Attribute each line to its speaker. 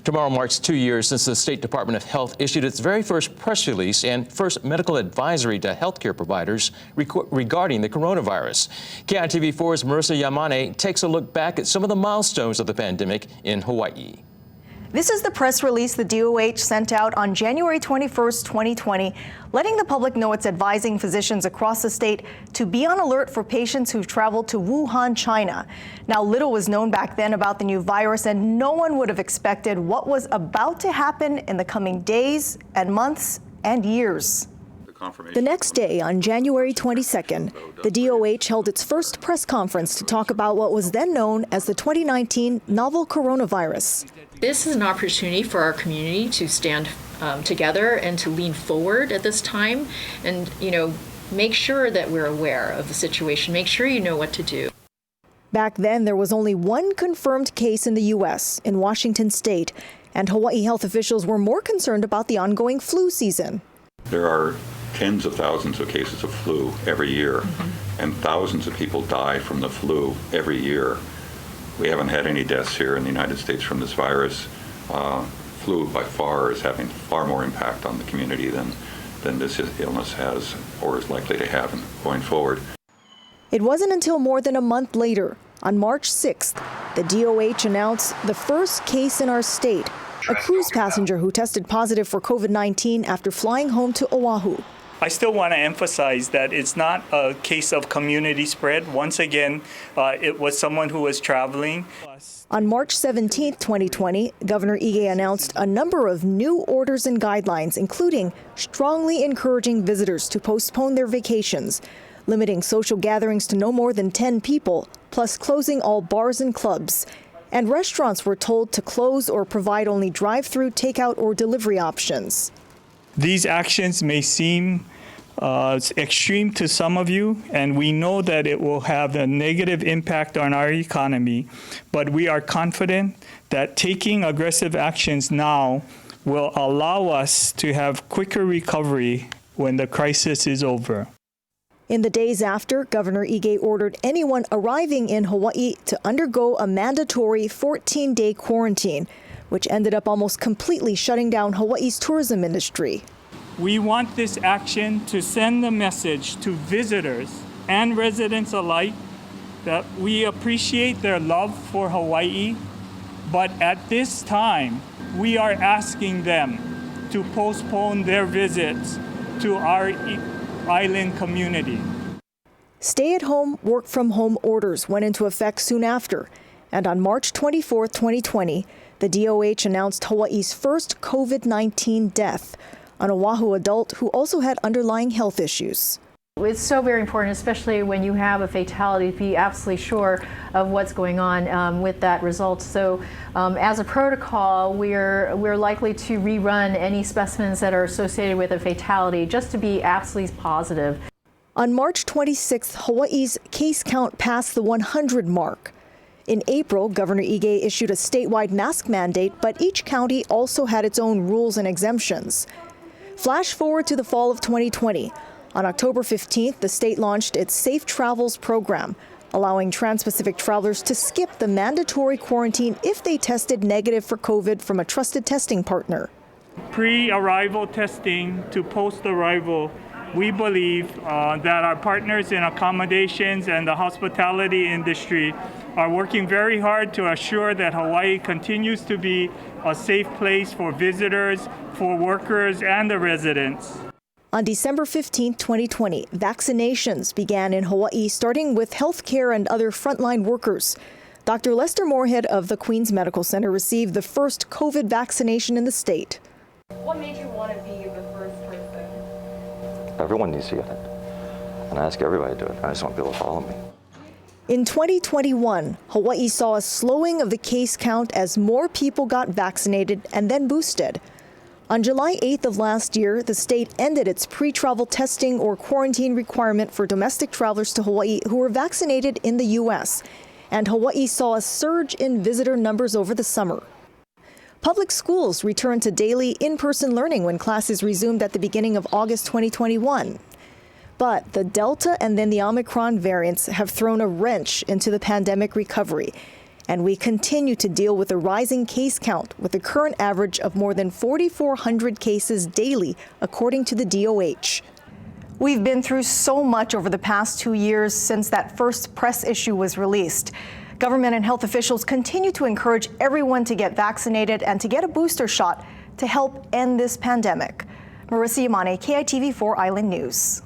Speaker 1: Tomorrow marks 2 years since the State Department of Health issued its very first press release and first medical advisory to healthcare providers regarding the coronavirus. KITV4's Marissa Yamane takes a look back at some of the milestones of the pandemic in Hawaii.
Speaker 2: This is the press release the DOH sent out on January 21st, 2020, letting the public know it's advising physicians across the state to be on alert for patients who've traveled to Wuhan, China. Now, little was known back then about the new virus, and no one would have expected what was about to happen in the coming days and months and years. The next day, on January 22nd, the DOH held its first press conference to talk about what was then known as the 2019 novel coronavirus.
Speaker 3: This is an opportunity for our community to stand together and to lean forward at this time and, make sure that we're aware of the situation, make sure you know what to do.
Speaker 2: Back then, there was only one confirmed case in the U.S., in Washington state, and Hawaii health officials were more concerned about the ongoing flu season.
Speaker 4: There are tens of thousands of cases of flu every year, and thousands of people die from the flu every year. We haven't had any deaths here in the United States from this virus. Flu by far is having far more impact on the community than this illness has or is likely to have going forward.
Speaker 2: It wasn't until more than a month later, on March 6th, the DOH announced the first case in our state, a cruise passenger who tested positive for COVID-19 after flying home to Oahu.
Speaker 5: I still want to emphasize that it's not a case of community spread. Once again, it was someone who was traveling.
Speaker 2: On March 17, 2020, Governor Ige announced a number of new orders and guidelines, including strongly encouraging visitors to postpone their vacations, limiting social gatherings to no more than 10 people, plus closing all bars and clubs. And restaurants were told to close or provide only drive-through, takeout, or delivery options.
Speaker 5: These actions may seem extreme to some of you, and we know that it will have a negative impact on our economy, but we are confident that taking aggressive actions now will allow us to have quicker recovery when the crisis is over.
Speaker 2: In the days after, Governor Ige ordered anyone arriving in Hawaii to undergo a mandatory 14-day quarantine, which ended up almost completely shutting down Hawaii's tourism industry.
Speaker 5: We want this action to send a message to visitors and residents alike that we appreciate their love for Hawaii, but at this time, we are asking them to postpone their visits to our island community.
Speaker 2: Stay-at-home, work-from-home orders went into effect soon after, and on March 24, 2020, the DOH announced Hawaii's first COVID-19 death, an Oahu adult who also had underlying health issues.
Speaker 6: It's so very important, especially when you have a fatality, to be absolutely sure of what's going on with that result. So as a protocol, we're likely to rerun any specimens that are associated with a fatality just to be absolutely positive.
Speaker 2: On March 26th, Hawaii's case count passed the 100 mark. In April, Governor Ige issued a statewide mask mandate, but each county also had its own rules and exemptions. Flash forward to the fall of 2020. On October 15th, the state launched its Safe Travels program, allowing trans-Pacific travelers to skip the mandatory quarantine if they tested negative for COVID from a trusted testing partner.
Speaker 5: Pre-arrival testing to post-arrival, we believe that our partners in accommodations and the hospitality industry are working very hard to assure that Hawaii continues to be a safe place for visitors, for workers, and the residents.
Speaker 2: On December 15, 2020, vaccinations began in Hawaii, starting with healthcare and other frontline workers. Dr. Lester Moorhead of the Queens Medical Center received the first COVID vaccination in the state.
Speaker 6: What made you want to be the first person?
Speaker 7: Everyone needs to get it, and I ask everybody to do it. I just want people to follow me.
Speaker 2: In 2021, Hawaii saw a slowing of the case count as more people got vaccinated and then boosted. On July 8th of last year, the state ended its pre-travel testing or quarantine requirement for domestic travelers to Hawaii who were vaccinated in the U.S., and Hawaii saw a surge in visitor numbers over the summer. Public schools returned to daily in-person learning when classes resumed at the beginning of August 2021. But the Delta and then the Omicron variants have thrown a wrench into the pandemic recovery. And we continue to deal with a rising case count, with a current average of more than 4,400 cases daily, according to the DOH. We've been through so much over the past 2 years since that first press issue was released. Government and health officials continue to encourage everyone to get vaccinated and to get a booster shot to help end this pandemic. Marissa Yamane, KITV4 Island News.